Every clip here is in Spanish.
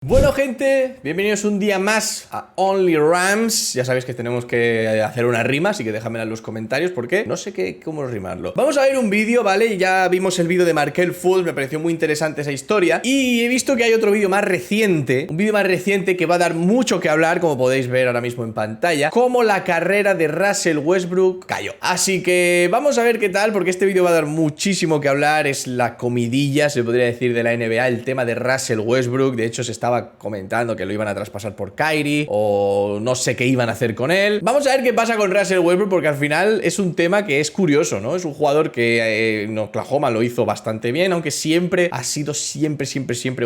Bueno, gente, bienvenidos un día más a OnlyRams. Ya sabéis que tenemos que hacer una rima, así que déjamela en los comentarios porque no sé cómo rimarlo. Vamos a ver un vídeo, ¿vale? Ya vimos el vídeo de Markel Fultz, me pareció muy interesante esa historia. Y he visto que hay otro vídeo más reciente, un vídeo más reciente que va a dar mucho que hablar, como podéis ver ahora mismo en pantalla, como la carrera de Russell Westbrook cayó. Así que vamos a ver qué tal, porque este vídeo va a dar muchísimo que hablar. Es la comidilla, se podría decir, de la NBA, el tema de Russell Westbrook. De hecho, se estaba comentando que lo iban a traspasar por Kyrie o no sé qué iban a hacer con él. Vamos a ver qué pasa con Russell Westbrook, porque al final es un tema que es curioso, ¿no? Es un jugador que en Oklahoma lo hizo bastante bien, aunque siempre ha sido siempre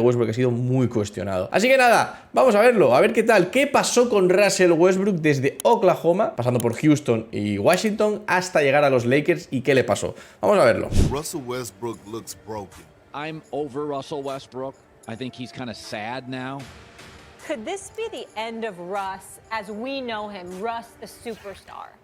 Westbrook ha sido muy cuestionado. Así que nada, vamos a verlo, a ver qué tal, qué pasó con Russell Westbrook desde Oklahoma, pasando por Houston y Washington hasta llegar a los Lakers, y qué le pasó. Vamos a verlo. Russell Westbrook looks broken. I'm over Russell Westbrook. I think he's kind of sad now. Could this be the end of Russ as we know him, Russ the superstar?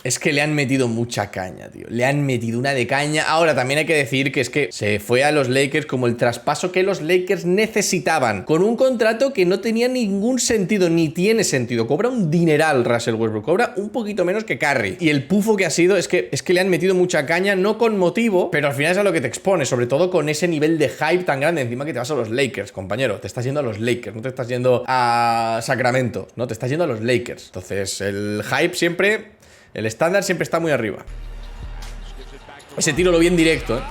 Es que le han metido mucha caña, tío. Le han metido una de caña. Ahora, también hay que decir que es que se fue a los Lakers como el traspaso que los Lakers necesitaban, con un contrato que no tenía ningún sentido, ni tiene sentido. Cobra un dineral Russell Westbrook, cobra un poquito menos que Curry. Y el pufo que ha sido es que le han metido mucha caña, no con motivo, pero al final es a lo que te expone, sobre todo con ese nivel de hype tan grande. Encima que te vas a los Lakers, compañero. Te estás yendo a los Lakers, no te estás yendo a Sacramento, no, te estás yendo a los Lakers. Entonces, el hype siempre... El estándar siempre está muy arriba. Ese tiro lo vi en directo, ¿eh?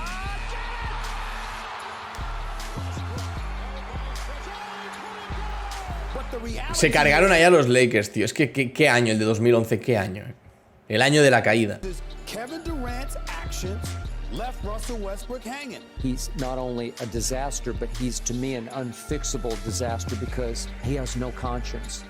Se cargaron allá los Lakers, tío. Es que qué año el de 2011, qué año, ¿eh? El año de la caída. Left Russell Westbrook hanging. He's not only a disaster, but he's to me an unfixable disaster because he has no conscience.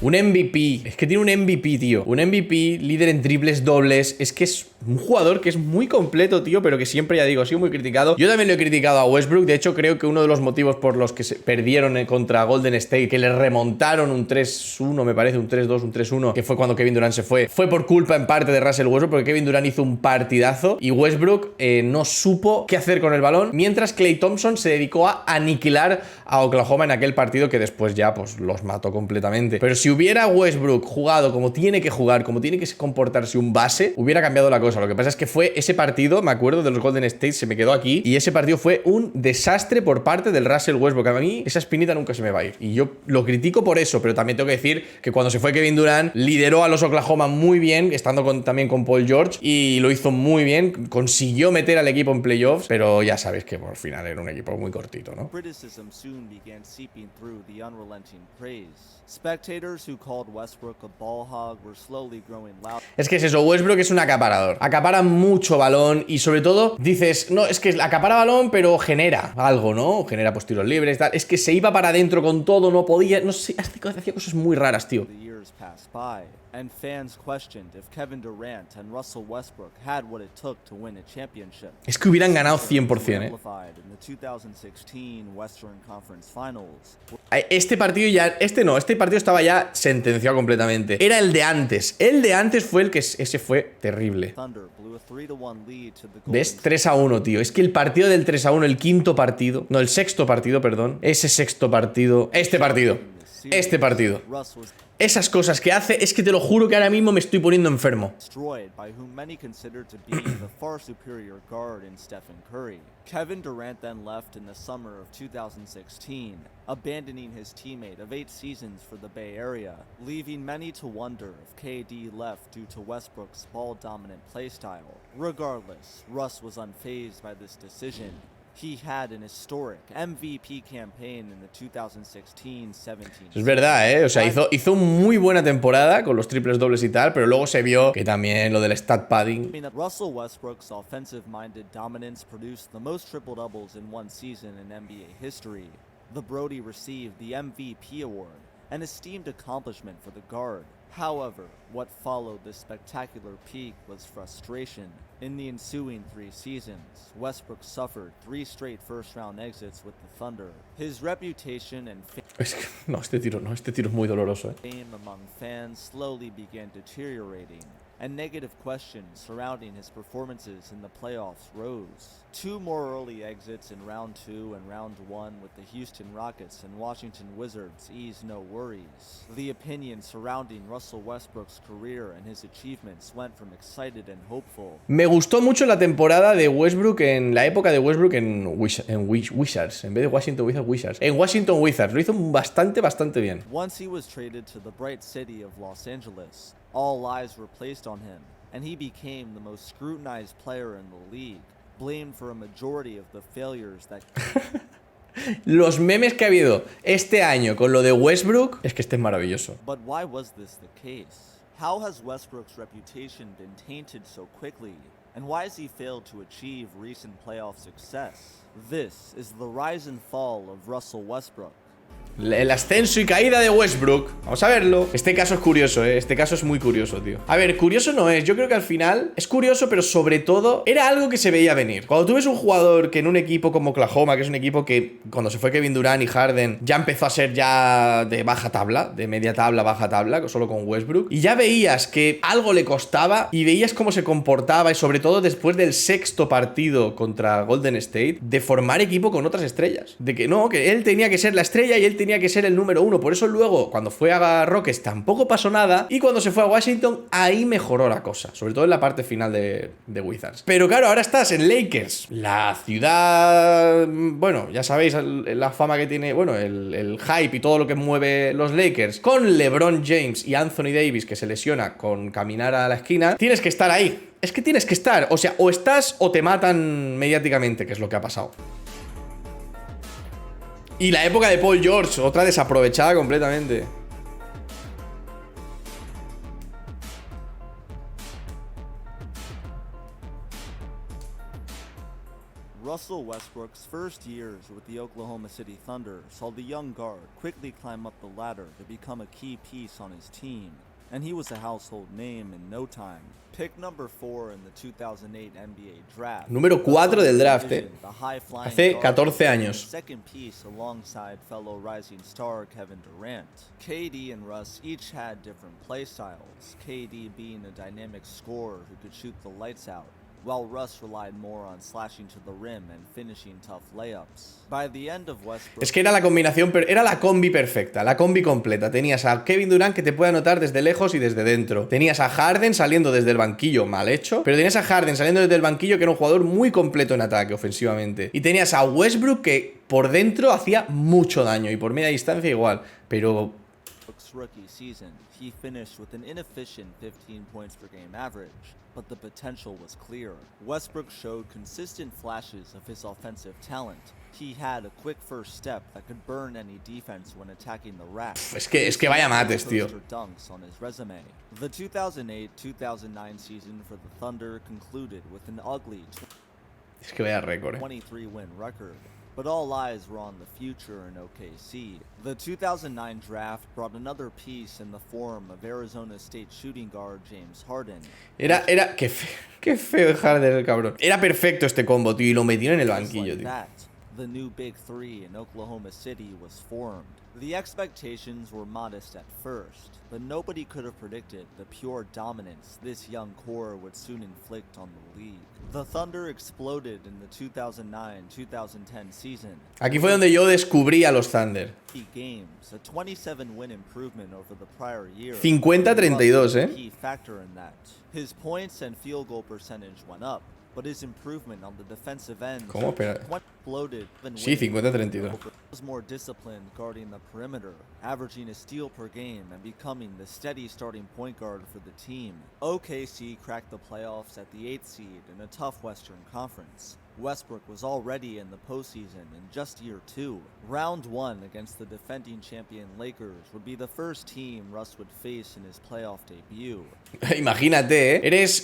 Un MVP, es que tiene un MVP, tío. Un MVP, líder en triples, dobles. Es que es un jugador que es muy completo, tío, pero que siempre, ya digo, ha sido muy criticado. Yo también lo he criticado a Westbrook. De hecho, creo que uno de los motivos por los que se perdieron contra Golden State, que le remontaron un 3-1, me parece, un 3-2, un 3-1, que fue cuando Kevin Durant se fue por culpa en parte de Russell Westbrook, porque Kevin Durant hizo un partidazo y Westbrook no supo qué hacer con el balón, mientras Klay Thompson se dedicó a aniquilar a Oklahoma en aquel partido que después ya pues los mató completamente. Pero si hubiera Westbrook jugado como tiene que jugar, como tiene que comportarse un base, hubiera cambiado la cosa. Lo que pasa es que fue ese partido, me acuerdo de los Golden State, se me quedó aquí, y ese partido fue un desastre por parte del Russell Westbrook. A mí esa espinita nunca se me va a ir, y yo lo critico por eso, pero también tengo que decir que cuando se fue Kevin Durant, lideró a los Oklahoma muy bien, estando también con Paul George, y lo hizo muy bien, consiguió meter al equipo en playoffs, pero ya sabéis que por final era un equipo muy cortito, ¿no? Es que es eso, Westbrook es un acaparador, acapara mucho balón y sobre todo dices, no, es que acapara balón pero genera algo, ¿no? Genera pues tiros libres, tal. Es que se iba para adentro con todo, no podía, no sé, hacía cosas muy raras, tío. And fans questioned if Kevin Durant and Russell Westbrook had what it took to win a championship. Es que hubieran ganado 100%, Este partido ya, este partido estaba ya sentenciado completamente. Era el de antes. El de antes fue el que ese fue terrible. ¿Ves? 3-1, tío. Es que el partido del 3-1, el quinto partido, no, el sexto partido, perdón. Ese sexto partido, este partido. Esas cosas que hace, es que te lo juro que ahora mismo me estoy poniendo enfermo. Kevin Durant then left in the summer of 2016, abandoning his teammate of 8 seasons for the Bay Area, leaving many to wonder if KD left due to Westbrook's ball-dominant playstyle. Regardless, Russ was unfazed by this decision. He had an historic MVP campaign in the 2016-17. Es verdad, o sea, hizo muy buena temporada con los triples dobles y tal, pero luego se vio que también lo del stat padding. Russell Westbrook's offensive-minded dominance produced the most triple-doubles in one season in NBA history. The Brody received the MVP award, an esteemed accomplishment for the guard. However, what followed this spectacular peak was frustration. In the ensuing 3 seasons, Westbrook suffered 3 straight first-round exits with the Thunder. His reputation and este tiro es muy doloroso, fame among fans slowly began deteriorating, and negative questions surrounding his performances in the playoffs rose. 2 more early exits in round 2 and round 1 with the Houston Rockets and Washington Wizards eased no worries. The opinion surrounding Russell Westbrook's career and his achievements went from excited and hopeful. Me gustó mucho la temporada de Westbrook en la época de Westbrook en Wizards, en vez de Washington Wizards. En Washington Wizards lo hizo bastante bien. Once he was traded to the bright city of Los Angeles, all eyes were placed on him, and he became the most scrutinized player in the league, blamed for a majority of the failures that Los memes que ha habido este año con lo de Westbrook es que este es maravilloso. But why was this the case? How has Westbrook's reputation been tainted so quickly? And why has he failed to achieve recent playoff success? This is the rise and fall of Russell Westbrook. El ascenso y caída de Westbrook. Vamos a verlo. Este caso es curioso, Este caso es muy curioso, tío. A ver, curioso no es. Yo creo que al final es curioso, pero sobre todo era algo que se veía venir. Cuando tú ves un jugador que en un equipo como Oklahoma, que es un equipo que cuando se fue Kevin Durant y Harden ya empezó a ser ya de baja tabla, de media tabla, baja tabla, solo con Westbrook, y ya veías que algo le costaba y veías cómo se comportaba, y sobre todo después del 6º partido contra Golden State, de formar equipo con otras estrellas. De que no, que él tenía que ser la estrella y él tenía que ser el número 1. Por eso luego, cuando fue a Rockets tampoco pasó nada, y cuando se fue a Washington, ahí mejoró la cosa, sobre todo en la parte final de Wizards. Pero claro, ahora estás en Lakers, la ciudad, bueno, ya sabéis la fama que tiene, bueno, el hype y todo lo que mueve los Lakers, con LeBron James y Anthony Davis, que se lesiona con caminar a la esquina. Tienes que estar ahí. Es que tienes que estar, o sea, o estás o te matan mediáticamente, que es lo que ha pasado. Y la época de Paul George, otra desaprovechada completamente. Russell Westbrook's first years with the Oklahoma City Thunder saw the young guard quickly climb up the ladder to become a key piece on his team, and he was a household name in no time. Pick number 4 in the 2008 NBA draft. Número 4 del draft, Hace 14 años. Second piece alongside fellow rising star Kevin Durant. KD and Russ each had different play styles, KD being a dynamic scorer who could shoot the lights out, while Russ relied more on slashing to the rim and finishing tough layups. By the end of Westbrook, es que era la combinación, era la combi perfecta, la combi completa. Tenías a Kevin Durant que te puede anotar desde lejos y desde dentro. Tenías a Harden saliendo desde el banquillo, mal hecho, pero tenías a Harden saliendo desde el banquillo, que era un jugador muy completo en ataque, ofensivamente. Y tenías a Westbrook que por dentro hacía mucho daño y por media distancia igual, pero rookie season, he finished with an inefficient 15 points per game average, but the potential was clear. Westbrook showed consistent flashes of his offensive talent. He had a quick first step that could burn any defense when attacking the rack. Es que vaya mates, tío. Dunks on his resume. The 2008-2009 season for the Thunder concluded with an ugly es que vaya récord, 23-win record. But all eyes were on the future in OKC. The 2009 draft brought another piece in the form of Arizona State shooting guard James Harden. Qué feo Harden, el cabrón. Era perfecto este combo, tío, y lo metieron en el banquillo, tío. The new Big Three in Oklahoma City was formed. The expectations were modest at first, but nobody could have predicted the pure dominance this young core would soon inflict on the league. The Thunder exploded in the 2009-2010 season. Aquí fue donde yo descubrí a los Thunder. Games, a 27-win improvement over the prior year. 50-32, Key factor in that. His points and field goal percentage went up, but his improvement on the defensive end exploded. Sí, 50-32. Was more disciplined guarding the perimeter, averaging a steal per game and becoming the steady starting point guard for the team. OKC cracked the playoffs at the 8th seed in a tough Western Conference. Westbrook was already in the postseason in just year 2. Round 1 against the defending champion Lakers would be the first team Russ would face in his playoff debut. Imagínate, eres,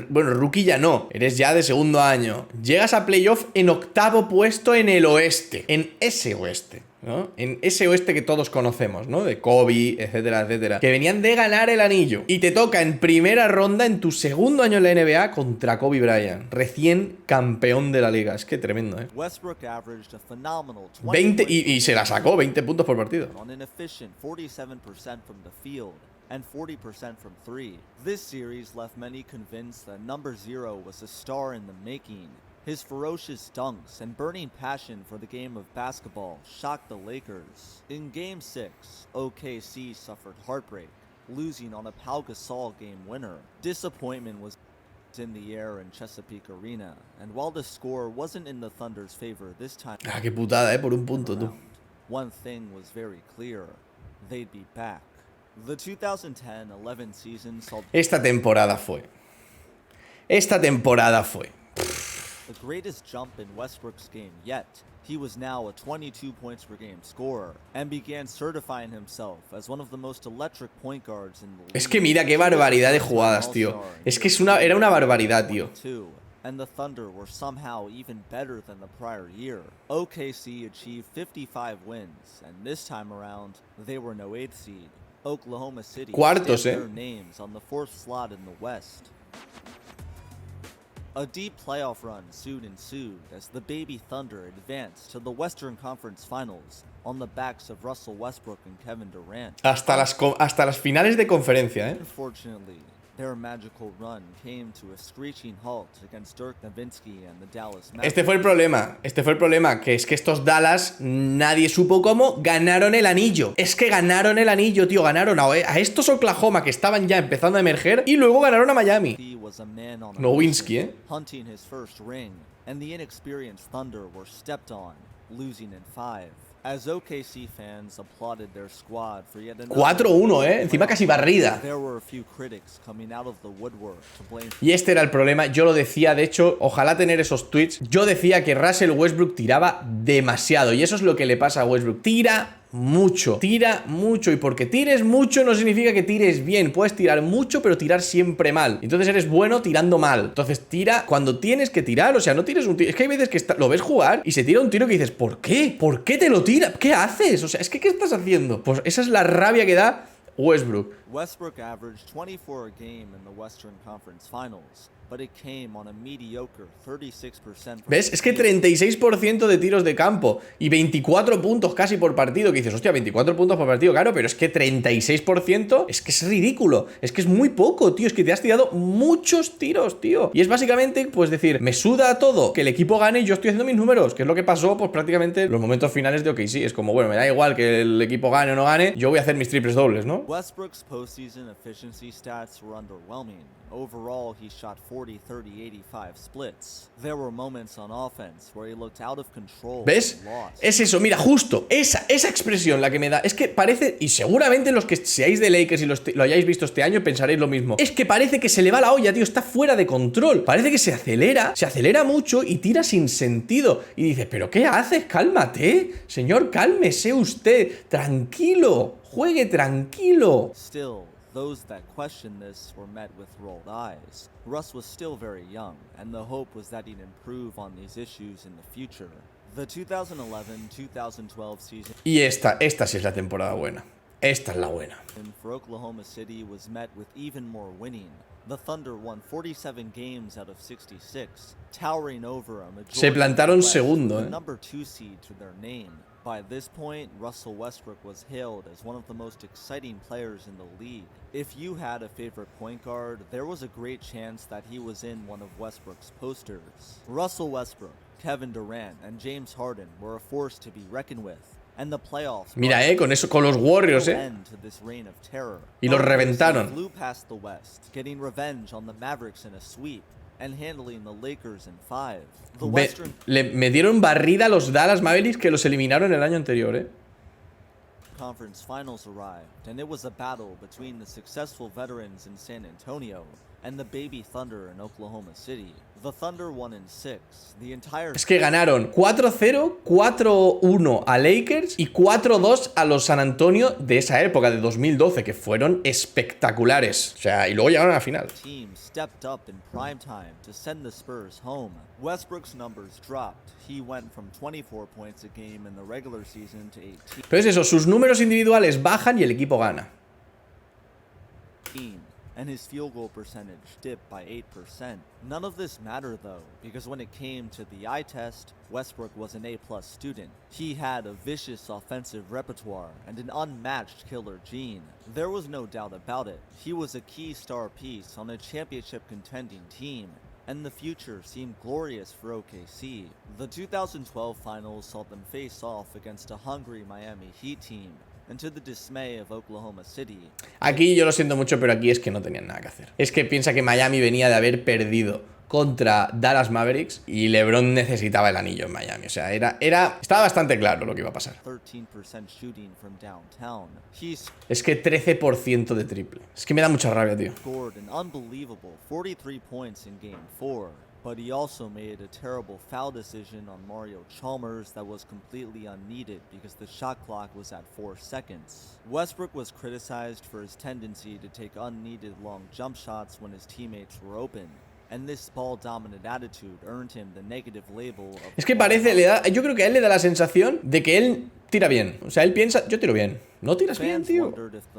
bueno, rookie ya no, eres ya de segundo año. Llegas a playoff en 8º puesto en el oeste, en ese oeste, ¿no? En ese oeste que todos conocemos, ¿no? De Kobe, etcétera, etcétera. Que venían de ganar el anillo. Y te toca en primera ronda, en tu segundo año en la NBA, contra Kobe Bryant, recién campeón de la liga. Es que tremendo, ¿eh? Westbrook averaged a phenomenal 20 y se la sacó, 20 puntos por partido. On an efficient 47% from the field. and 40% from 3. This series left many convinced that number 0 was a star in the making. His ferocious dunks and burning passion for the game of basketball shocked the Lakers. In Game 6, OKC suffered heartbreak, losing on a Pau Gasol game winner. Disappointment was in the air in Chesapeake Arena, and while the score wasn't in the Thunder's favor this time, Ah, qué putada, por un punto, tú. one thing was very clear: they'd be back. The 2010-11 season saw Esta temporada fue. Esta temporada fue. the greatest jump in Westbrook's game yet. He was now a 22 points per game scorer and began certifying himself as one of the most electric point guards in the league. Es que mira qué barbaridad de jugadas, tío. Es que era una barbaridad, tío. And the Thunder were somehow even better than the prior year. OKC achieved 55 wins, and this time around, they were no 8th seed. Oklahoma City Cuartos, stamped their names on the 4th slot in the West. A deep playoff run soon ensued as the Baby Thunder advanced to the Western Conference Finals on the backs of Russell Westbrook and Kevin Durant. Hasta las finales de conferencia, ¿eh? Unfortunately, their magical run came to a screeching halt against Dirk Nowitzki and the Dallas Mavericks. Este fue el problema, que es que estos Dallas nadie supo cómo ganaron el anillo. Es que ganaron el anillo, tío, ganaron a estos Oklahoma que estaban ya empezando a emerger y luego ganaron a Miami. Nowitzki, hunting his first ring, and the inexperienced Thunder were stepped on, losing in 5. As OKC fans applauded their squad for yet another 4-1, encima casi barrida. There were a few critics coming out of the woodwork to blame. Y este era el problema, yo lo decía, de hecho, ojalá tener esos tweets. Yo decía que Russell Westbrook tiraba demasiado y eso es lo que le pasa a Westbrook. Tira mucho, y porque tires mucho no significa que tires bien. Puedes tirar mucho pero tirar siempre mal, entonces eres bueno tirando mal. Entonces tira cuando tienes que tirar, o sea, no tires un tiro. Es que hay veces que lo ves jugar y se tira un tiro que dices, ¿por qué? ¿Por qué te lo tira? ¿Qué haces? O sea, es que ¿qué estás haciendo? Pues esa es la rabia que da Westbrook. Westbrook averaged 24 a game in the Western Conference Finals, but it came on a mediocre 36%. ¿Ves? Es que 36% de tiros de campo y 24 puntos casi por partido, que dices, hostia, 24 puntos por partido, claro, pero es que 36% es que es ridículo, es que es muy poco, tío, es que te has tirado muchos tiros, tío. Y es básicamente, pues decir, me suda todo que el equipo gane y yo estoy haciendo mis números, que es lo que pasó, pues prácticamente en los momentos finales de OKC. Es como, bueno, me da igual que el equipo gane o no gane, yo voy a hacer mis triples dobles, ¿no? Westbrook's postseason efficiency stats were underwhelming. Overall, he shot 40, 30, 85 splits. There were moments on offense where he looked out of control. ¿Ves? Es eso, mira, justo esa expresión la que me da. Es que parece, y seguramente los que seáis de Lakers y lo hayáis visto este año pensaréis lo mismo. Es que parece que se le va la olla, tío, está fuera de control. Parece que se acelera mucho y tira sin sentido. Y dices, ¿pero qué haces? Cálmate, señor, cálmese usted, tranquilo, juegue tranquilo. Still, those that questioned this were met with rolled eyes. Russ was still very young, and the hope was that he'd improve on these issues in the future. The 2011-2012 season Y esta sí es la temporada buena. Esta es la buena. for Oklahoma City was met with even more winning. The Thunder won 47 games out of 66, towering over a majority Se plantaron of the West, segundo, the number 2 seed to their name. By this point, Russell Westbrook was hailed as one of the most exciting players in the league. If you had a favorite point guard, there was a great chance that he was in one of Westbrook's posters. Russell Westbrook, Kevin Durant, and James Harden were a force to be reckoned with. And the playoffs Mira, con eso, con los Warriors, end to this reign of terror. Y los reventaron. Flew past the West, getting revenge on the Mavericks in a sweep and handling the Lakers in 5. The Western Me dieron barrida a los Dallas Mavericks que los eliminaron el año anterior, Conference Finals arrived, and it was a battle between the successful veterans in San Antonio and the Baby Thunder in Oklahoma City. The Thunder won in 6. The entire Es que ganaron 4-0, 4-1 a Lakers y 4-2 a los San Antonio de esa época, de 2012, que fueron espectaculares. O sea, y luego llegaron a la final. team stepped up in prime time to send the Spurs home. Westbrook's numbers dropped. He went from 24 points a game in the regular season to 18. Pero es eso, sus números individuales bajan y el equipo gana. and his field goal percentage dipped by 8%. None of this mattered though, because when it came to the eye test, Westbrook was an A-plus student. He had a vicious offensive repertoire and an unmatched killer gene. There was no doubt about it. He was a key star piece on a championship contending team, and the future seemed glorious for OKC. The 2012 finals saw them face off against a hungry Miami Heat team, and to the dismay of Oklahoma City. Aquí yo lo siento mucho, pero aquí es que no tenían nada que hacer. Es que piensa que Miami venía de haber perdido contra Dallas Mavericks y LeBron necesitaba el anillo en Miami. O sea, estaba bastante claro lo que iba a pasar. 13% shooting from downtown. Es que 13% de triple. Es que me da mucha rabia, tío. Scored an unbelievable 43 points in Game 4. But he also made a terrible foul decision on Mario Chalmers that was completely unneeded because the shot clock was at 4 seconds. Westbrook was criticized for his tendency to take unneeded long jump shots when his teammates were open, and this ball-dominant attitude earned him the negative label of... Es que parece, yo creo que a él le da la sensación de que él tira bien. O sea, él piensa, yo tiro bien. No tiras bien, tío.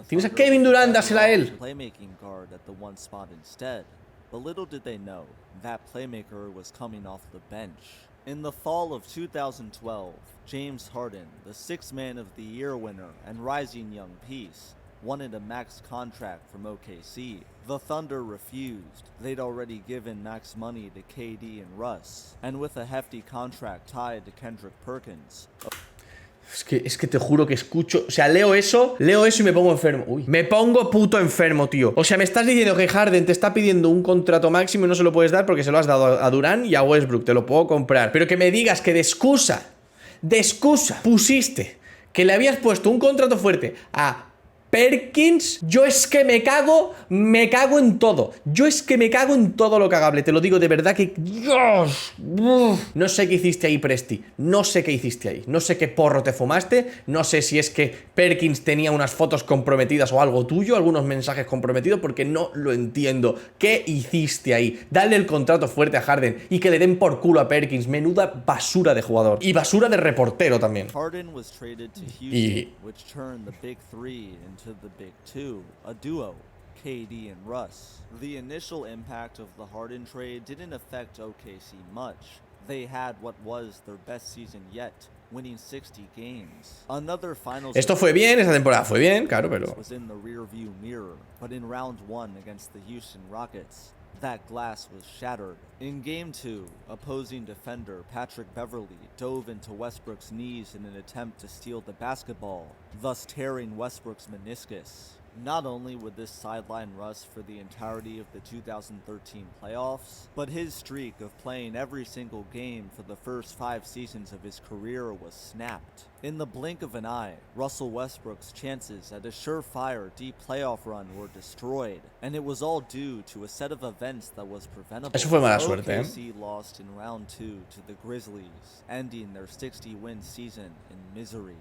Tienes a Kevin Durant, dásela a él. Playmaking guard at the one spot instead. But little did they know, that playmaker was coming off the bench. In the fall of 2012, James Harden, the Sixth Man of the Year winner and rising young piece, wanted a max contract from OKC. The Thunder refused. They'd already given max money to KD and Russ, and with a hefty contract tied to Kendrick Perkins. Es que te juro que escucho... O sea, leo eso y me pongo enfermo. Uy, me pongo puto enfermo, tío. O sea, me estás diciendo que Harden te está pidiendo un contrato máximo y no se lo puedes dar porque se lo has dado a Durant y a Westbrook. Te lo puedo comprar. Pero que me digas que de excusa pusiste que le habías puesto un contrato fuerte a Perkins, yo es que me cago en todo. Yo es que me cago en todo lo cagable. Te lo digo de verdad que... Dios. No sé qué hiciste ahí, Presti. No sé qué hiciste ahí. No sé qué porro te fumaste. No sé si es que Perkins tenía unas fotos comprometidas o algo tuyo, algunos mensajes comprometidos, porque no lo entiendo. ¿Qué hiciste ahí? Dale el contrato fuerte a Harden y que le den por culo a Perkins. Menuda basura de jugador. Y basura de reportero también. Harden was traded to Houston, which turned the Big Three into the Big Two, a duo, KD and Russ. The initial impact of the Harden trade didn't affect OKC much. They had what was their best season yet, winning 60 games. Another finals. Esto fue bien, esta temporada fue bien, claro, pero was in the rearview mirror, but in round 1 against the Houston Rockets, that glass was shattered. In Game 2, opposing defender Patrick Beverley dove into Westbrook's knees in an attempt to steal the basketball, thus tearing Westbrook's meniscus. Not only would this sideline Russ for the entirety of the 2013 playoffs, but his streak of playing every single game for the first 5 seasons of his career was snapped. In the blink of an eye, Russell Westbrook's chances at a surefire deep playoff run were destroyed, and it was all due to a set of events that was preventable. Eso fue mala suerte, OKC lost in round 2 to the Grizzlies, ending their 60-win season in misery.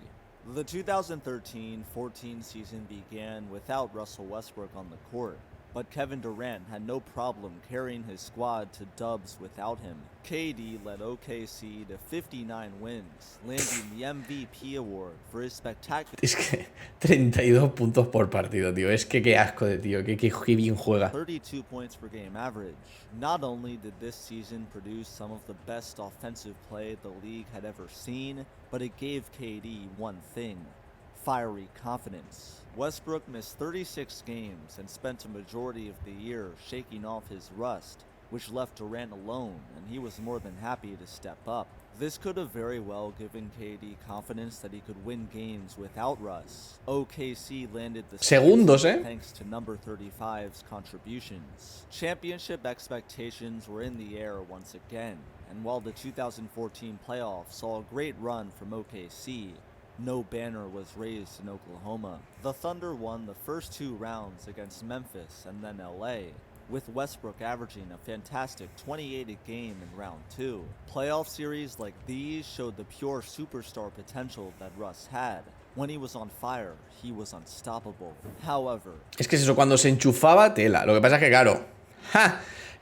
The 2013-14 season began without Russell Westbrook on the court, but Kevin Durant had no problem carrying his squad to dubs without him. KD led OKC to 59 wins, landing the MVP award for his spectacular... Es que 32 puntos por partido, tío. Es que qué asco de tío, que bien juega. 32 points per game average. Not only did this season produce some of the best offensive play the league had ever seen, but it gave KD one thing: fiery confidence. Westbrook missed 36 games and spent a majority of the year shaking off his rust, which left Durant alone, and he was more than happy to step up. This could have very well given KD confidence that he could win games without Russ. OKC landed the segundos, thanks to number 35's contributions. Championship expectations were in the air once again, and while the 2014 playoffs saw a great run from OKC, no banner was raised in Oklahoma. The Thunder won the first 2 rounds against Memphis and then LA, with Westbrook averaging a fantastic 28 a game in round 2. Playoff series like these showed the pure superstar potential that Russ had. When he was on fire, he was unstoppable. However, es que es eso, cuando se enchufaba, tela. Lo que pasa es que, claro,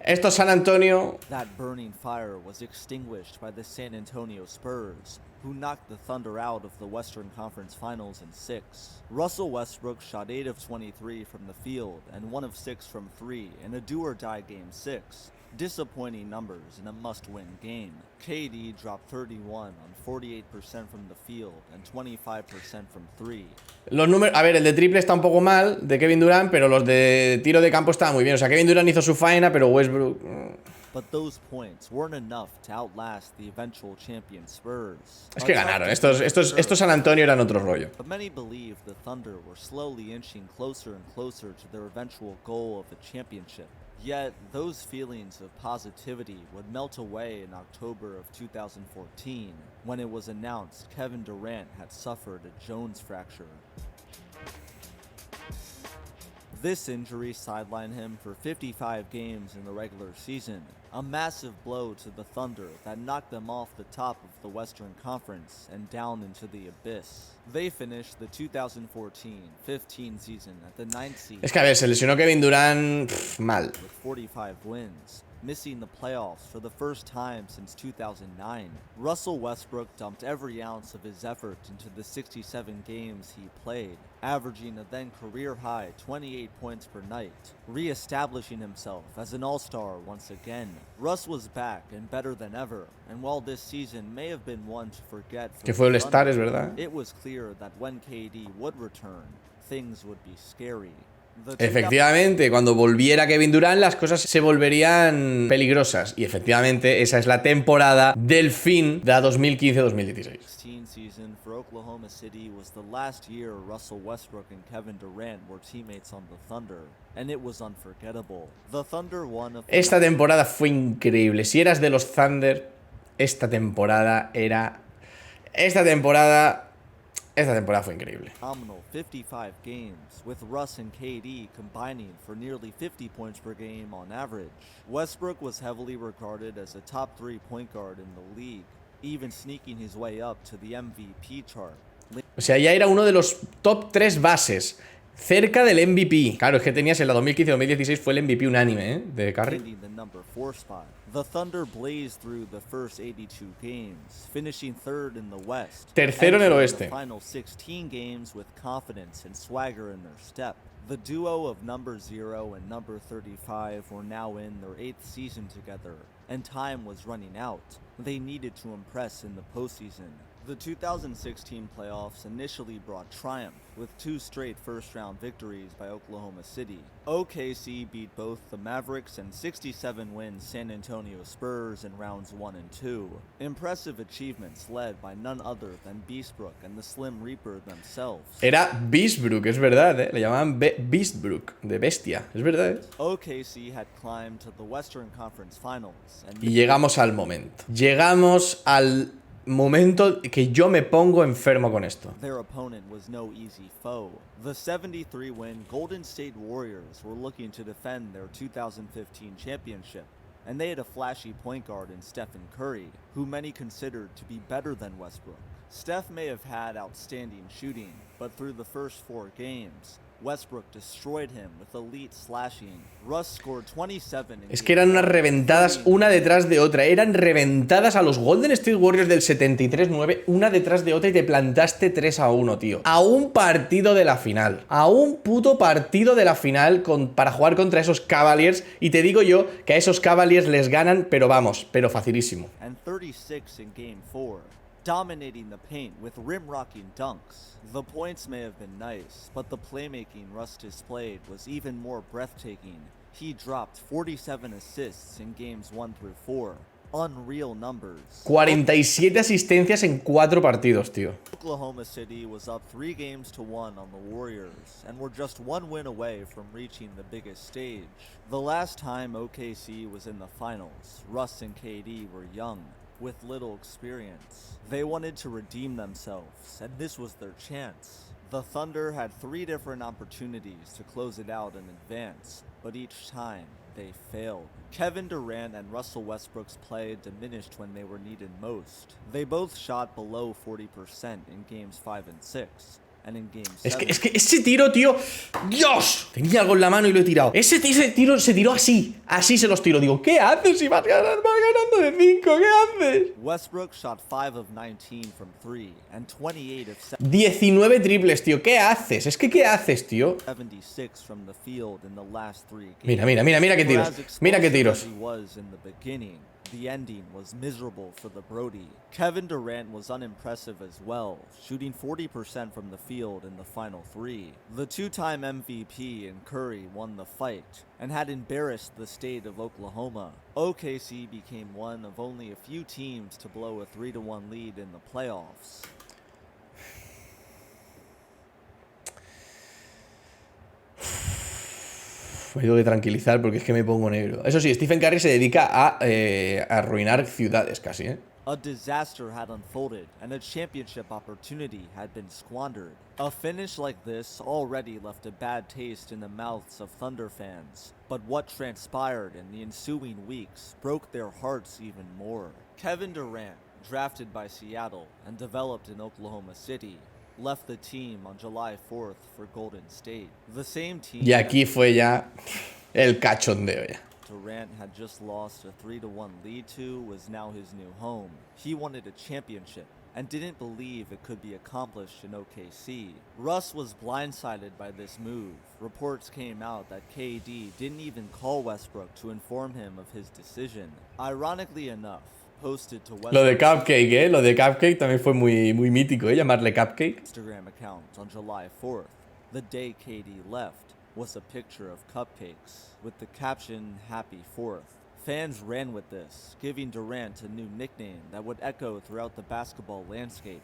esto San Antonio... That burning fire was extinguished by the San Antonio Spurs, who knocked the Thunder out of the Western Conference Finals in 6. Russell Westbrook shot 8 of 23 from the field and 1 of 6 from 3 in a do-or-die Game 6. Disappointing numbers in a must-win game. KD dropped 31 on 48% from the field and 25% from 3. Los números, a ver, el de triple está un poco mal, de Kevin Durant, pero los de tiro de campo estaban muy bien. O sea, Kevin Durant hizo su faena, pero Westbrook... But those points weren't enough to outlast the eventual champion Spurs. Es que ganaron, estos San Antonio eran otro rollo. But many believe the Thunder were slowly inching closer and closer to their eventual goal of a championship. Yet, those feelings of positivity would melt away in October of 2014, when it was announced Kevin Durant had suffered a Jones fracture. This injury sidelined him for 55 games in the regular season, a massive blow to the Thunder that knocked them off the top of the Western Conference and down into the abyss. They finished the 2014-15 season at the 9th seed. Es que a ver, se lesionó Kevin Durant mal. With 45 wins, missing the playoffs for the first time since 2009. Russell Westbrook dumped every ounce of his effort into the 67 games he played, averaging a then career-high 28 points per night, re-establishing himself as an all-star once again. Russ was back and better than ever, and while this season may have been one to forget for Que fue the All-Star, Thunder, es verdad. it was clear that when KD would return, things would be scary. Efectivamente, cuando volviera Kevin Durant las cosas se volverían peligrosas. Y efectivamente esa es la temporada del fin de la 2015-2016. Season for Oklahoma City was the last year Russell Westbrook and Kevin Durant were teammates on the Thunder, and it was unforgettable. The Thunder won a... Esta temporada fue increíble. Si eras de los Thunder, esta temporada fue increíble. Phenomenal 55 games, with Russ and KD combining for nearly 50 points per game on average. Westbrook was heavily regarded as a top 3 point guard in the league, even sneaking his way up to the MVP chart. O sea, ya era uno de los top 3 bases, cerca del MVP. Claro, es que tenías en la 2015-2016 fue el MVP unánime, de Curry. The number 4 spot. The Thunder blazed through the first 82 games, finishing third in the West. Tercero en el oeste. The final 16 games with confidence and swagger in their step. The duo of number 0 and number 35 were now in their 8th season together, and time was running out. They needed to impress in the postseason. The 2016 playoffs initially brought triumph, with 2 straight first-round victories by Oklahoma City. OKC beat both the Mavericks and 67-win San Antonio Spurs in rounds 1 and 2. Impressive achievements led by none other than Beastbrook and the Slim Reaper themselves. Era Beastbrook, es verdad, le llamaban Beastbrook, de bestia, es verdad. OKC had climbed to the Western Conference Finals. And Y llegamos al momento. Llegamos al momento que yo me pongo enfermo con esto. Their opponent was no easy foe. The 73-win Golden State Warriors were looking to defend their 2015 championship, and they had a flashy point guard in Stephen Curry, who many considered to be better than Westbrook. Steph may have had outstanding shooting, but through the first 4 games, Westbrook destroyed him with elite slashing. Russ scored 27 in Es que eran unas reventadas una detrás de otra. Eran reventadas a los Golden State Warriors del 73-9, una detrás de otra, y te plantaste 3-1, tío. A un partido de la final. A un puto partido de la final para jugar contra esos Cavaliers. Y te digo yo que a esos Cavaliers les ganan, pero vamos, pero facilísimo. And 36 in Game 4. Dominating the paint with rim-rocking dunks. The points may have been nice, but the playmaking Russ displayed was even more breathtaking. He dropped 47 assists in games 1 through 4. Unreal numbers. 47 asistencias en 4 partidos, tío. Oklahoma City was up 3-1 on the Warriors, and were just 1 win away from reaching the biggest stage. The last time OKC was in the finals, Russ and KD were young, with little experience. They wanted to redeem themselves, and this was their chance. The Thunder had 3 different opportunities to close it out in advance, but each time they failed. Kevin Durant and Russell Westbrook's play diminished when they were needed most. They both shot below 40% in games 5 and 6. and in Game Es 7. que ese tiro, tío. ¡Dios! Tenía algo en la mano y lo he tirado. Ese tiro se tiró así. Así se los tiro. Digo, ¿qué haces si vas ganando de 5? ¿Qué haces? Westbrook shot 5 of 19 from 3 and 28 of 19 triples, tío. ¿Qué haces? Es que ¿qué haces, tío? 76 from the field in the last 3 games. Mira qué tiros. Mira qué tiros. He was in the beginning. The ending was miserable for the Brody. Kevin Durant was unimpressive as well, shooting 40% from the field in the final 3. The two-time MVP in Curry won the fight and had embarrassed the state of Oklahoma. OKC became one of only a few teams to blow a 3-1 lead in the playoffs. Me tengo que tranquilizar porque es que me pongo negro. Eso sí, Stephen Curry se dedica a arruinar ciudades casi, ¿eh? A disaster had unfolded, and a championship opportunity had been squandered. A finish like this already left a bad taste in the mouths of Thunder fans, but what transpired in the ensuing weeks broke their hearts even more. Kevin Durant, drafted by Seattle and developed in Oklahoma City, left the team on July 4th for Golden State. The same team. Y aquí fue ya el cachondeo ya. Durant had just lost a 3-1 lead to was now his new home. He wanted a championship and didn't believe it could be accomplished in OKC. Russ was blindsided by this move. Reports came out that KD didn't even call Westbrook to inform him of his decision. Ironically enough, posted to Westbrook's Lo de Cupcake, ¿eh? Lo de Cupcake también fue muy mítico, ¿eh? Llamarle Cupcake. Instagram account on July 4th, the day KD left, was a picture of cupcakes with the caption Happy 4th. Fans ran with this, giving Durant a new nickname that would echo throughout the basketball landscape,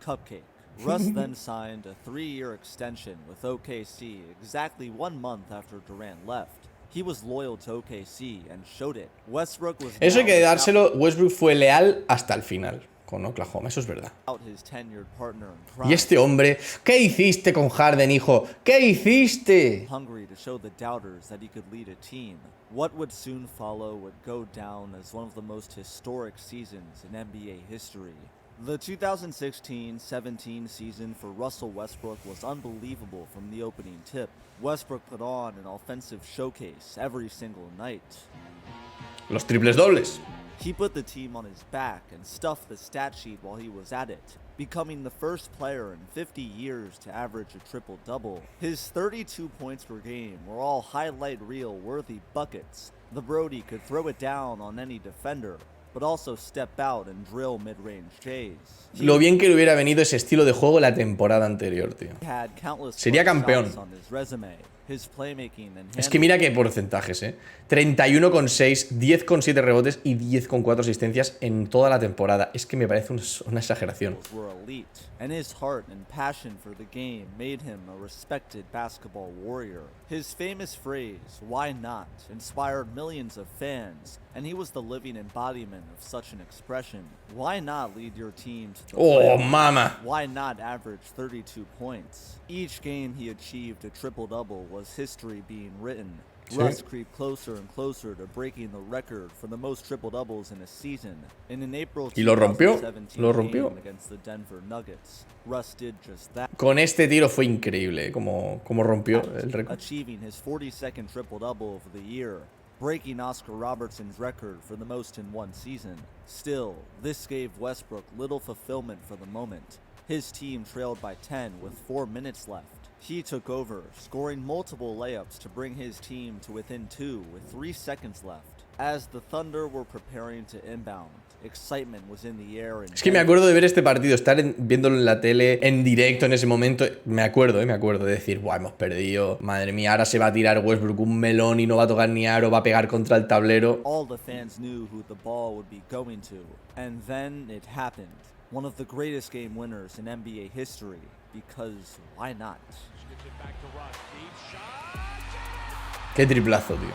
Cupcake. Russ then signed a 3-year extension with OKC exactly 1 month after Durant left. He was loyal to OKC and showed it. Westbrook was Eso hay now que dárselo. Westbrook fue leal hasta el final con Oklahoma, eso es verdad. without his tenured partner in Y crime. este hombre, ¿qué hiciste con Harden, hijo? ¿Qué hiciste? Hungry to show the doubters that he could lead a team. What would soon follow would go down as one of the most historic seasons in NBA history. The 2016-17 season for Russell Westbrook was unbelievable from the opening tip. Westbrook put on an offensive showcase every single night. Los triples dobles. He put the team on his back and stuffed the stat sheet while he was at it, becoming the first player in 50 years to average a triple-double. His 32 points per game were all highlight reel-worthy buckets. The Brody could throw it down on any defender, but also step out and drill mid-range J's. Lo bien que le hubiera venido ese estilo de juego la temporada anterior, tío. He had countless Sería clutch campeón. shots on his resume. His playmaking and Es que mira qué porcentajes, 31,6, 10,7 rebotes y 10,4 asistencias en toda la temporada. Es que me parece una exageración. were elite, and his heart and passion for the game made him a respected basketball warrior. His famous phrase, "Why not?" inspired millions of fans, and he was the living embodiment of such an expression. Why not lead your team to the ¡Oh, playoffs? mama! Why not average 32 points? Each game he achieved a triple-double was history being written. Russ creeped closer and closer to breaking the record for the most triple-doubles in a season. In an April Y lo rompió, 2017 lo rompió. game against the Denver Nuggets, Russ did just that, Con este tiro fue increíble, como rompió el récord. achieving his 42nd triple-double of the year, breaking Oscar Robertson's record for the most in one season. Still, this gave Westbrook little fulfillment for the moment. His team trailed by 10 with 4 minutes left. He took over, scoring multiple layups to bring his team to within 2 with 3 seconds left. As the Thunder were preparing to inbound, excitement was in the air. Es que me acuerdo de ver este partido, estar viéndolo en la tele, en directo en ese momento. Me acuerdo de decir, buah, hemos perdido. Madre mía, ahora se va a tirar Westbrook un melón y no va a tocar ni aro, va a pegar contra el tablero. All the fans knew who the ball would be going to. And then it happened. One of the greatest game winners in NBA history. Because why not? Qué triplazo, tío.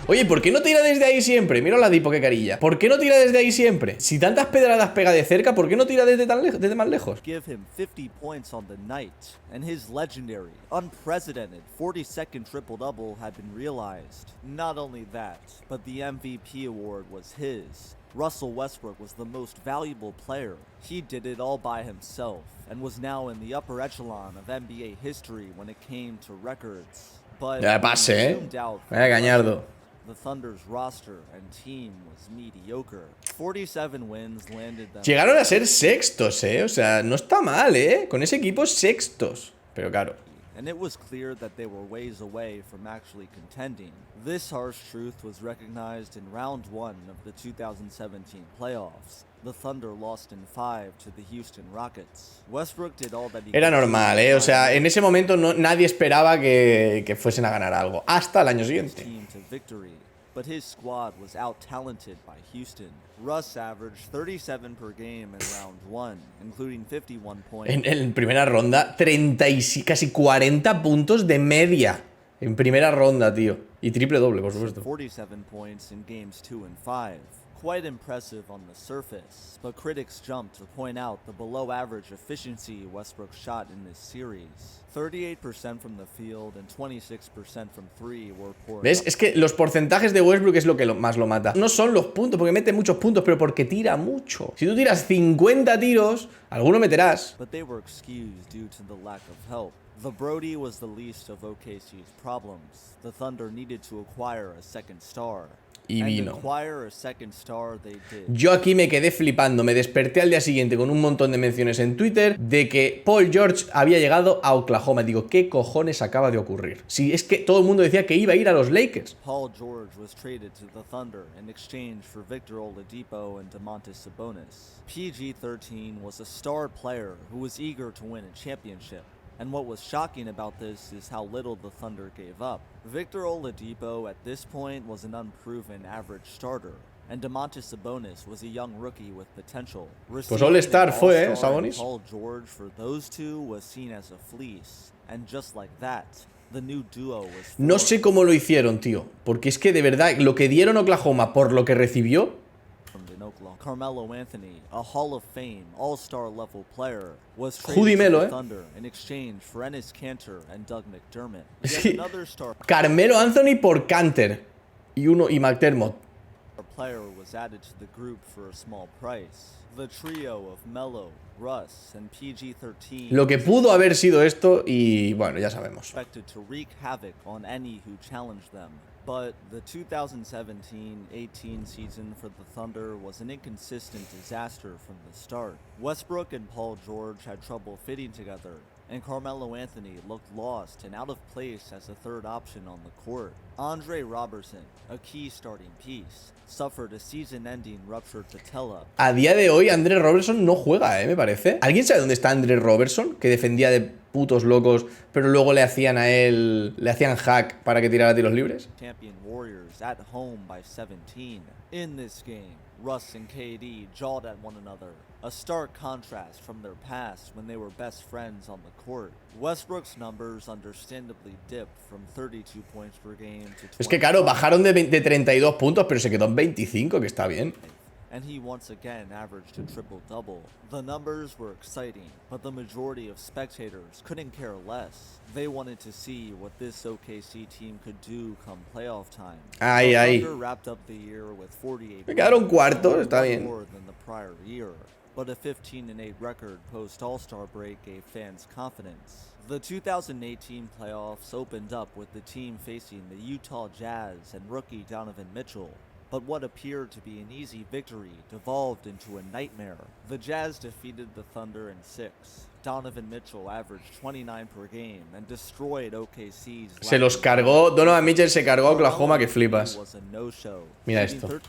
Oye, ¿por qué no tira desde ahí siempre? Mira la Dipo, qué carilla. ¿Por qué no tira desde ahí siempre? Si tantas pedradas pega de cerca, ¿por qué no tira desde más lejos? Give him 50 points on the night, and his legendary, unprecedented 42nd triple-double had been realized. Not only that, but the MVP award was his. Russell Westbrook was the most valuable player. He did it all by himself and was now in the upper echelon of NBA history when it came to records. But Ya pase, zoomed out from Vaya Gañardo. the Thunder's roster and team was mediocre. 47 wins landed them. Llegaron a ser sextos, o sea, no está mal, con ese equipo sextos. Pero claro, And it was clear that they were ways away from actually contending. This harsh truth was recognized in round 1 of the 2017 playoffs. The Thunder lost in 5 to the Houston Rockets. Westbrook did all that he era could normal, to o sea, en ese momento nadie esperaba que fuesen a ganar algo. Hasta el año his siguiente. team to victory, but his squad was out-talented by Houston. Russ averaged 37 per game in round 1, including 51 points. En primera ronda, 30 y casi 40 puntos de media. En primera ronda, tío. Y triple doble, por supuesto. 47 points in games 2 and 5. Quite impressive on the surface, but critics jumped to point out the below-average efficiency Westbrook shot in this series. 38% from the field and 26% from 3 were poor. ¿Ves? Es que los porcentajes de Westbrook es lo que más lo mata. No son los puntos, porque mete muchos puntos, pero porque tira mucho. Si tú tiras 50 tiros, alguno meterás. But they were excused due to the lack of help. The Brody was the least of OKC's problems. The Thunder needed to acquire a second star. Y vino. And acquire a second star they did. Yo aquí me quedé flipando, me desperté al día siguiente con un montón de menciones en Twitter de que Paul George había llegado a Oklahoma. Digo, ¿qué cojones acaba de ocurrir? Si es que todo el mundo decía que iba a ir a los Lakers. Paul George was traded to the Thunder in exchange for Victor Oladipo and Domantas Sabonis. PG-13 was a star player who was eager to win a championship. And what was shocking about this is how little the Thunder gave up. Victor Oladipo at this point was an unproven average starter, and Domantas Sabonis was a young rookie with potential. Pues All-Star fue, All-Star Sabonis. Paul George for those two was seen as a fleece, and just like that, the new duo was No formed. sé cómo lo hicieron, tío. Porque es que de verdad, lo que dieron Oklahoma por lo que recibió. In Oklahoma. Carmelo Anthony, a Hall of Fame All-Star level player, was Judy traded Melo, to the Thunder in exchange for Enes Kanter and Doug McDermott. Yet Sí. another star Carmelo Anthony por Canter. Y McDermott. player was added to the group for a small price. The trio of Melo, Russ, and PG-13 Lo que pudo haber sido esto y bueno, ya sabemos. expected to wreak havoc on any who challenged them. But the 2017-18 season for the Thunder was an inconsistent disaster from the start. Westbrook and Paul George had trouble fitting together, and Carmelo Anthony looked lost and out of place as a third option on the court. Andre Robertson, a key starting piece, suffered a season-ending ruptured patella. A día de hoy, Andre Robertson no juega, me parece. ¿Alguien sabe dónde está Andre Robertson? Que defendía de putos locos, pero luego le hacían a él, le hacían hack para que tirara tiros libres. Champion Warriors at home by 17. In this game, Russ and KD jawed at one another, a stark contrast from their past when they were best friends on the court. Westbrook's numbers understandably dipped from 32 points per game to 20. Es que claro, bajaron de 32 puntos, pero se quedó en 25, que está bien. And he once again averaged a triple-double. The numbers were exciting, but the majority of spectators couldn't care less. They wanted to see what this OKC team could do come playoff time. Ay, The ay. Thunder wrapped up the year with 48 Me quedaron wins, cuartos, está one bien. more than the prior year. But a 15-8 record post-All-Star break gave fans confidence. The 2018 playoffs opened up with the team facing the Utah Jazz and rookie Donovan Mitchell. But what appeared to be an easy victory devolved into a nightmare. The Jazz defeated the Thunder in 6. Donovan Mitchell averaged 29 per game and destroyed OKC's. Se los cargó, Donovan Mitchell se cargó a Oklahoma, que flipas. Was a no-show, Mira shooting esto.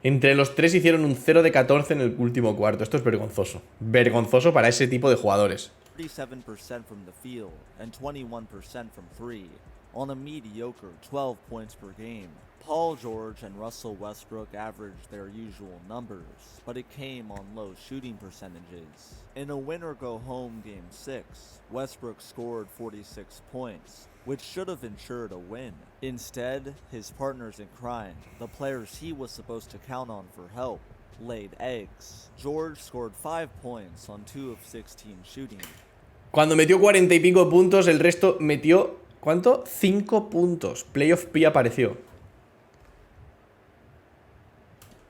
Entre los tres hicieron un 0 de 14 en el último cuarto. Esto es vergonzoso. Vergonzoso para ese tipo de jugadores. 37% from the field and 21% from 3 on a mediocre 12 points per game. Paul George and Russell Westbrook averaged their usual numbers, but it came on low shooting percentages. In a win-or-go-home Game 6, Westbrook scored 46 points, which should have ensured a win. Instead, his partners in crime, the players he was supposed to count on for help, laid eggs. George scored 5 points on 2 of 16 shooting. Cuando metió 40 y pico puntos, el resto metió... ¿Cuánto? 5 puntos. Playoff P apareció.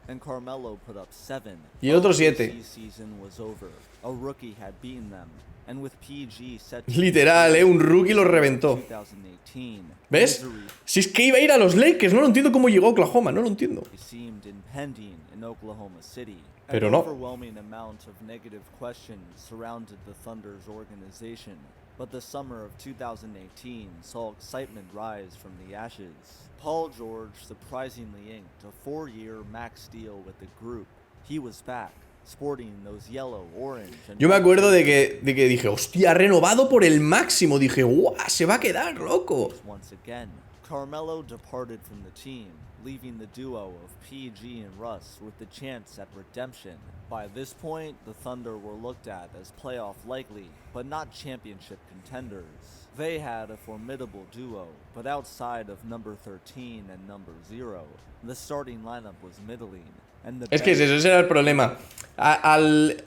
and Carmelo put up 7. Y el otro OKC 7. season was over. A rookie had beaten them, and with PG set to Literal, un rookie lo reventó. 2018, ¿Ves? misery Si es que iba a ir a los Lakers, no lo entiendo cómo llegó a Oklahoma, no lo entiendo. seemed impending in Oklahoma City. Pero An no. overwhelming amount of negative questions surrounded the Thunder's organization, but the summer of 2018 saw excitement rise from the ashes. Paul George surprisingly inked a 4-year max deal with the group. He was back, sporting those yellow, orange, and Yo me acuerdo de que dije, hostia, ha renovado por el máximo. Dije, guau, se va a quedar, loco. once again. Carmelo departed from the team, leaving the duo of PG and Russ with the chance at redemption. By this point, the Thunder were looked at as playoff likely, but not championship contenders. They had a formidable duo, but outside of number 13 and number 0, the starting lineup was middling. And the Es que es eso, ese era el problema. A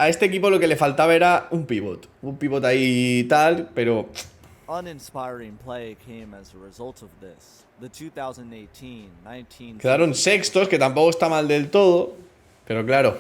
este equipo lo que le faltaba era un pivot. Un pivot ahí y tal, pero... uninspiring play came as a result of this. The 2018-19 Quedaron sextos, que tampoco está mal del todo. Pero claro,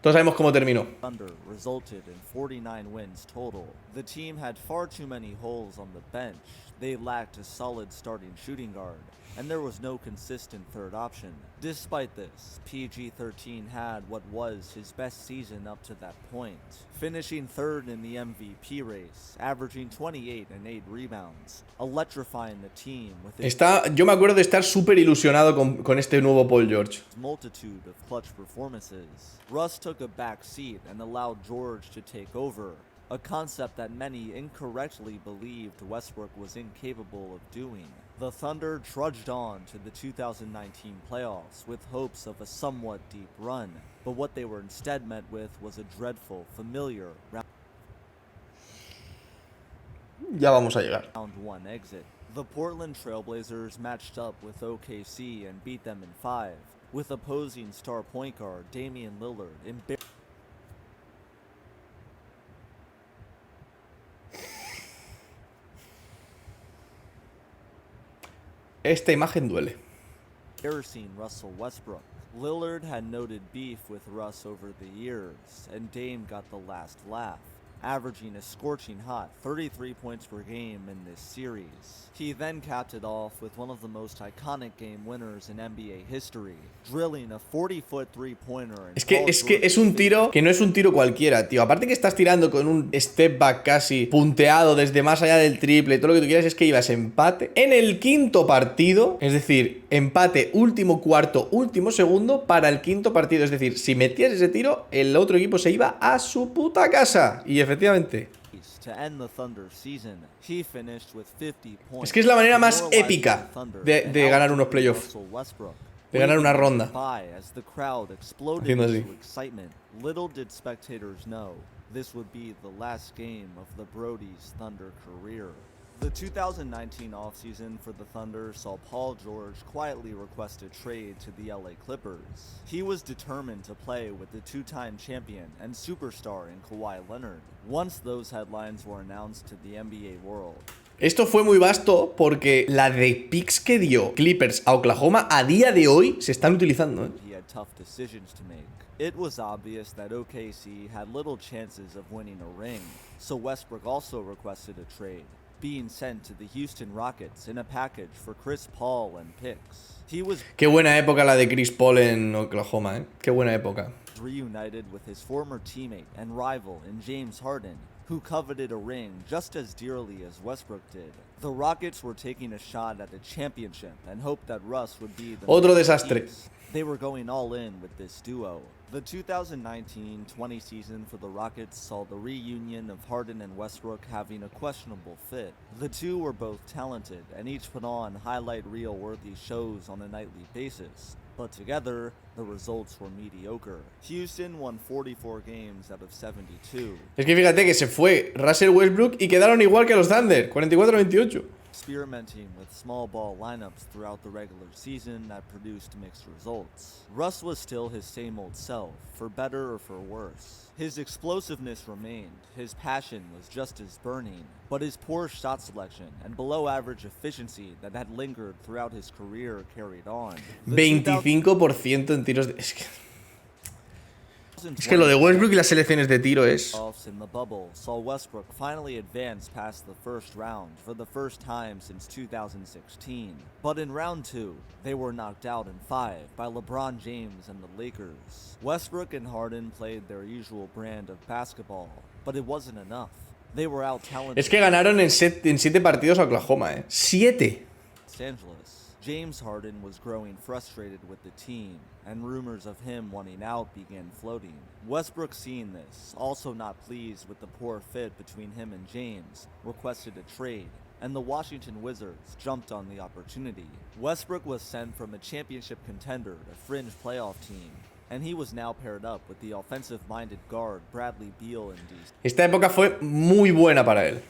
todos sabemos cómo terminó. Thunder resulted in 49 wins total. The team had far too many holes on the bench. They lacked a solid starting shooting guard, and there was no consistent third option. Despite this, PG-13 had what was his best season up to that point, finishing third in the MVP race, averaging 28 and 8 rebounds, electrifying the team with his Yo me acuerdo de estar súper ilusionado con este nuevo Paul George. multitude of clutch performances. Russ took a back seat and allowed George to take over, a concept that many incorrectly believed Westbrook was incapable of doing. The Thunder trudged on to the 2019 playoffs with hopes of a somewhat deep run, but what they were instead met with was a dreadful, familiar Ya vamos a llegar. round 1 exit. The Portland Trailblazers matched up with OKC and beat them in 5, with opposing star point guard Damian Lillard embarrassing Esta imagen duele. Russell Westbrook. Lillard had noted beef with Russ over the years, and Dame got the last laugh, averaging a scorching hot 33 points per game in this series. He then capped it off with one of the most iconic game winners in NBA history, drilling a 40-foot three-pointer. Es que es un tiro que no es un tiro cualquiera, tío. Aparte que estás tirando con un step back casi punteado desde más allá del triple, todo lo que tú quieras, es que ibas empate en el quinto partido, es decir, empate último cuarto, último segundo para el quinto partido. Es decir, si metías ese tiro, el otro equipo se iba a su puta casa. Y efectivamente... Es que es la manera más épica de ganar unos playoffs, de ganar una ronda. Haciendo así. Little did spectators know this would be the last game of the Brody's Thunder career. The 2019 offseason for the Thunder saw Paul George quietly request a trade to the LA Clippers. He was determined to play with the two-time champion and superstar in Kawhi Leonard, once those headlines were announced to the NBA world. Esto fue muy vasto porque la de picks que dio Clippers a Oklahoma a día de hoy se están utilizando, ¿eh? He had tough decisions to make. It was obvious that OKC had little chances of winning a ring, so Westbrook also requested a trade, being sent to the Houston Rockets in a package for Chris Paul and picks. He was Qué buena época la de Chris Paul en Oklahoma, ¿eh? Qué buena época. reunited with his former teammate and rival in James Harden, who coveted a ring just as dearly as Westbrook did. The Rockets were taking a shot at a championship and hoped that Russ would be the Otro next desastre. piece. They were going all in with this duo. The 2019-20 season for the Rockets saw the reunion of Harden and Westbrook having a questionable fit. The two were both talented and each put on highlight reel-worthy shows on a nightly basis. But together, the results were mediocre. Houston won 44 games out of 72. Es que fíjate que se fue Russell Westbrook y quedaron igual que los Thunder, 44-28. experimenting with small ball lineups throughout the regular season that produced mixed results. Russ was still his same old self, for better or for worse. His explosiveness remained, his passion was just as burning, but his poor shot selection and below average efficiency that had lingered throughout his career carried on. 25% en tiros de... Es que lo de Westbrook y las selecciones de tiro es... In the bubble saw Westbrook finally advance past the first round for the first time since 2016. But in round 2, they were knocked out in 5 by LeBron James and the Lakers. Westbrook and Harden played their usual brand of basketball, but it wasn't enough. They were out-talented. Es que ganaron en 7 partidos a Oklahoma, 7. Los Angeles. James Harden was growing frustrated with the team, and rumors of him wanting out began floating. Westbrook, seeing this, also not pleased with the poor fit between him and James, requested a trade, and the Washington Wizards jumped on the opportunity. Westbrook was sent from a championship contender to fringe playoff team, and he was now paired up with the offensive-minded guard Bradley Beal in DC. Esta época fue muy buena para él.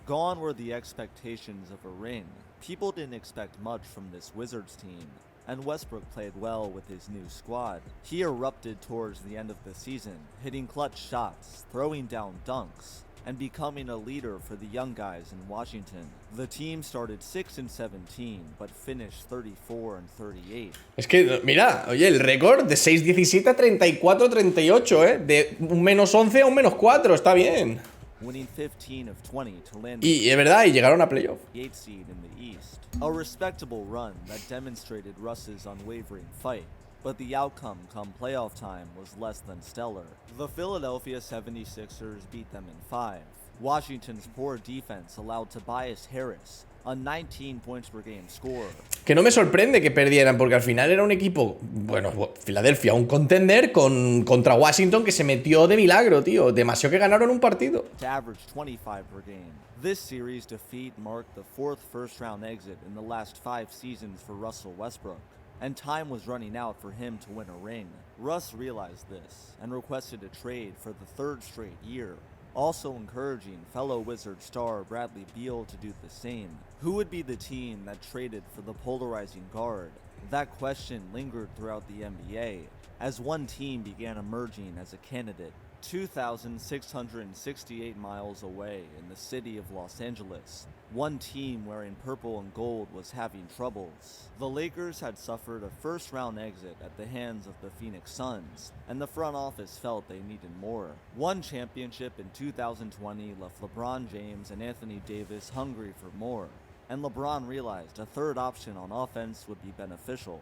Gone were the expectations of a ring. People didn't expect much from this Wizards team, and Westbrook played well with his new squad. He erupted towards the end of the season, hitting clutch shots, throwing down dunks, and becoming a leader for the young guys in Washington. The team started 6-17, but finished 34-38. Es que, mira, oye, el récord de 6-17 a 34-38, de un -11 a un -4, está bien. Winning 15 of 20 to land Y es verdad, y llegaron a playoff. the 8th seed in the East. A respectable run that demonstrated Russ's unwavering fight, but the outcome come playoff time was less than stellar. The Philadelphia 76ers beat them in 5. Washington's poor defense allowed Tobias Harris, a 19 points per game scorer. Que no me sorprende que perdieran, porque al final era un equipo, bueno, Filadelfia, un contender contra Washington que se metió de milagro, tío. Demasiado que ganaron un partido. To average 25 per game. This series defeat marked the 4th first-round exit in the last 5 seasons for Russell Westbrook, and time was running out for him to win a ring. Russ realized this and requested a trade for the 3rd straight year, also encouraging fellow Wizard star Bradley Beal to do the same. Who would be the team that traded for the polarizing guard? That question lingered throughout the NBA, as one team began emerging as a candidate. 2,668 miles away in the city of Los Angeles, one team wearing purple and gold was having troubles. The Lakers had suffered a first-round exit at the hands of the Phoenix Suns, and the front office felt they needed more. One championship in 2020 left LeBron James and Anthony Davis hungry for more, and LeBron realized a third option on offense would be beneficial.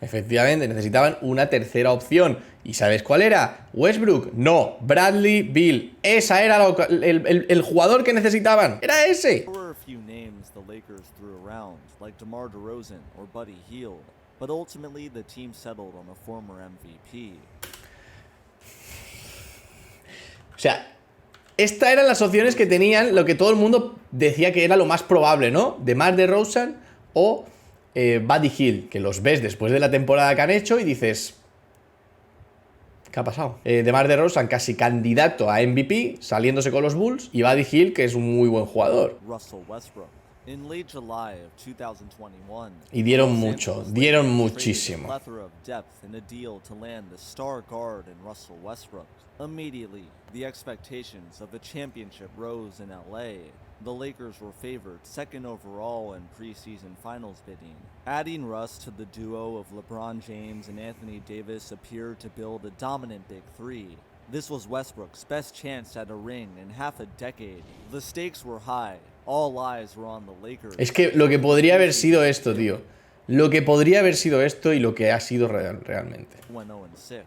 Efectivamente, necesitaban una tercera opción. ¿Y sabes cuál era? ¿Westbrook? No, Bradley Beal. Esa era el jugador que necesitaban. Era ese. There were a few names the Lakers threw around, like DeMar DeRozan or Buddy Hield, but ultimately the team settled on a former MVP. O sea, estas eran las opciones que tenían, lo que todo el mundo decía que era lo más probable, ¿no? DeMar DeRozan o Buddy Hield, que los ves después de la temporada que han hecho y dices, ¿qué ha pasado? DeMar DeRozan casi candidato a MVP, saliéndose con los Bulls, y Buddy Hield, que es un muy buen jugador. Russell Westbrook. In late July of 2021, y dieron mucho, dieron muchísimo. A plethora of depth in a deal to land the star guard in Russell Westbrook. Immediately, the expectations of a championship rose in LA. The Lakers were favored 2nd overall in preseason finals bidding. Adding Russ to the duo of LeBron James and Anthony Davis appeared to build a dominant big three. This was Westbrook's best chance at a ring in half a decade. The stakes were high. All eyes were on the Lakers. Es que lo que podría haber sido esto, tío. Lo que podría haber sido esto y lo que ha sido realmente. 1-0-6.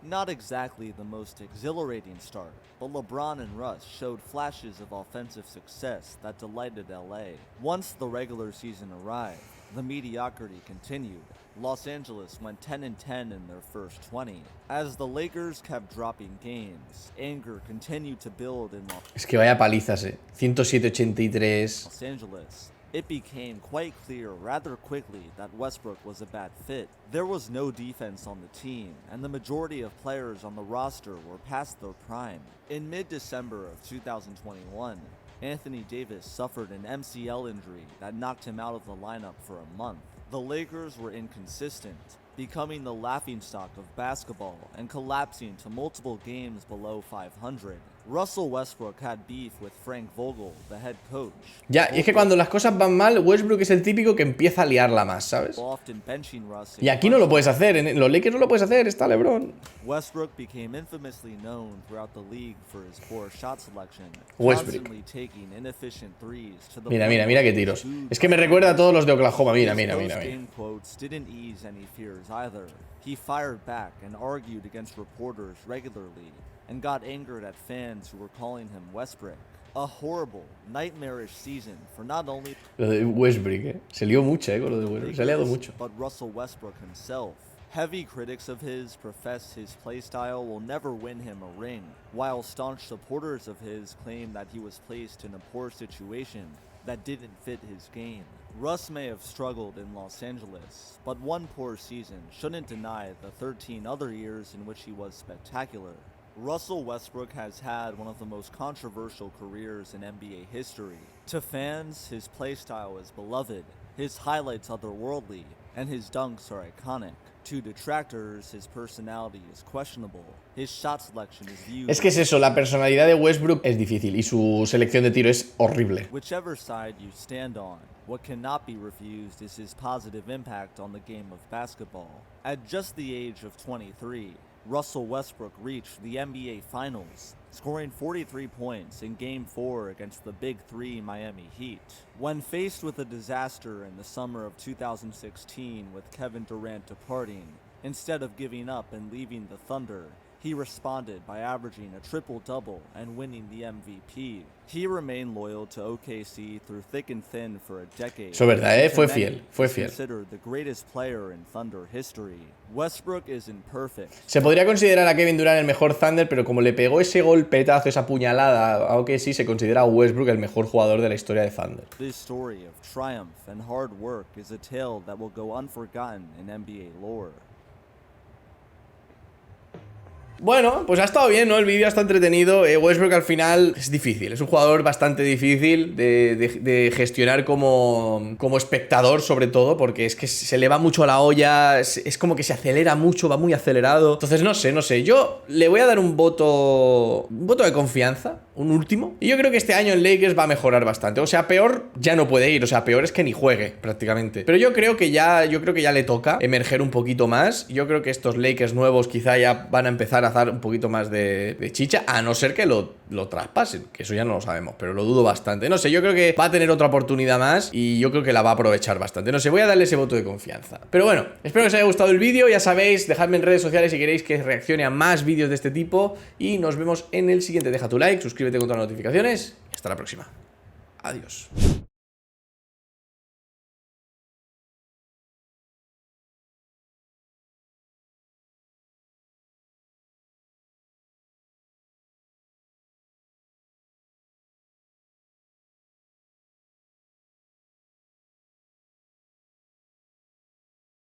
Not exactly the most exhilarating start, but LeBron and Russ showed flashes of offensive success that delighted LA. Once the regular season arrived, the mediocrity continued. Los Angeles went 10-10 in their first 20. As the Lakers kept dropping games, anger continued to build in Es que vaya palizas, 107-83. Los Angeles. It became quite clear rather quickly that Westbrook was a bad fit. There was no defense on the team, and the majority of players on the roster were past their prime. In mid-December of 2021, Anthony Davis suffered an MCL injury that knocked him out of the lineup for a month. The Lakers were inconsistent, becoming the laughingstock of basketball and collapsing to multiple games below 500. Russell Westbrook had beef with Frank Vogel, the head coach. Ya, y es que cuando las cosas van mal, Westbrook es el típico que empieza a liarla más, ¿sabes? Often benching Russ Y aquí no lo puedes hacer, en los Lakers no lo puedes hacer, está LeBron. Westbrook became infamously known throughout the league for his poor shot selection, Westbrook. constantly taking inefficient threes to the Mira, mira, mira qué tiros. Es que me recuerda a todos los de Oklahoma, mira, mira, His mira, mira. post-game quotes didn't ease any fears either. He fired back and argued against reporters regularly, and got angered at fans who were calling him Westbrook. A horrible, nightmarish season for not only Lo de Westbrook, se lió mucho, con lo de Westbrook, se ha liado mucho. but Russell Westbrook himself. Heavy critics of his profess his playstyle will never win him a ring, while staunch supporters of his claim that he was placed in a poor situation that didn't fit his game. Russ may have struggled in Los Angeles, but one poor season shouldn't deny the 13 other years in which he was spectacular. Russell Westbrook has had one of the most controversial careers in NBA history. To fans, his playstyle is beloved, his highlights otherworldly, and his dunks are iconic. To detractors, his personality is questionable. His shot selection is viewed. Es que es eso, la personalidad de Westbrook es difícil y su selección de tiro es horrible. Whichever side you stand on, what cannot be refused is his positive impact on the game of basketball. At just the age of 23, Russell Westbrook reached the NBA Finals, scoring 43 points in Game 4 against the Big Three Miami Heat. When faced with a disaster in the summer of 2016 with Kevin Durant departing, instead of giving up and leaving the Thunder, he responded by averaging a triple-double and winning the MVP. He remained loyal to OKC through thick and thin for a decade. Eso es verdad, fue To fiel, many, fue he's fiel. considered the greatest player in Thunder history. Westbrook isn't perfect. Se podría considerar a Kevin Durant el mejor Thunder, pero como le pegó ese golpetazo, esa puñalada, aunque sí se considera a Westbrook el mejor jugador de la historia de Thunder. This story of triumph and hard work is a tale that will go unforgotten in NBA lore. Bueno, pues ha estado bien, ¿no? El vídeo está entretenido. Westbrook al final es difícil, es un jugador bastante difícil de gestionar como espectador, sobre todo, porque es que se le va mucho a la olla, es como que se acelera mucho, va muy acelerado. Entonces no sé, yo le voy a dar un voto de confianza, un último. Y yo creo que este año en Lakers va a mejorar bastante. O sea, peor ya no puede ir, o sea, peor es que ni juegue prácticamente. Pero yo creo que ya le toca emerger un poquito más. Yo creo que estos Lakers nuevos quizá ya van a empezar a dar un poquito más de chicha, a no ser que lo traspasen, que eso ya no lo sabemos, pero lo dudo bastante. No sé, yo creo que va a tener otra oportunidad más y yo creo que la va a aprovechar bastante. No sé, voy a darle ese voto de confianza. Pero bueno, espero que os haya gustado el vídeo, ya sabéis, dejadme en redes sociales si queréis que reaccione a más vídeos de este tipo y nos vemos en el siguiente. Deja tu like, suscríbete con todas las notificaciones y hasta la próxima. Adiós.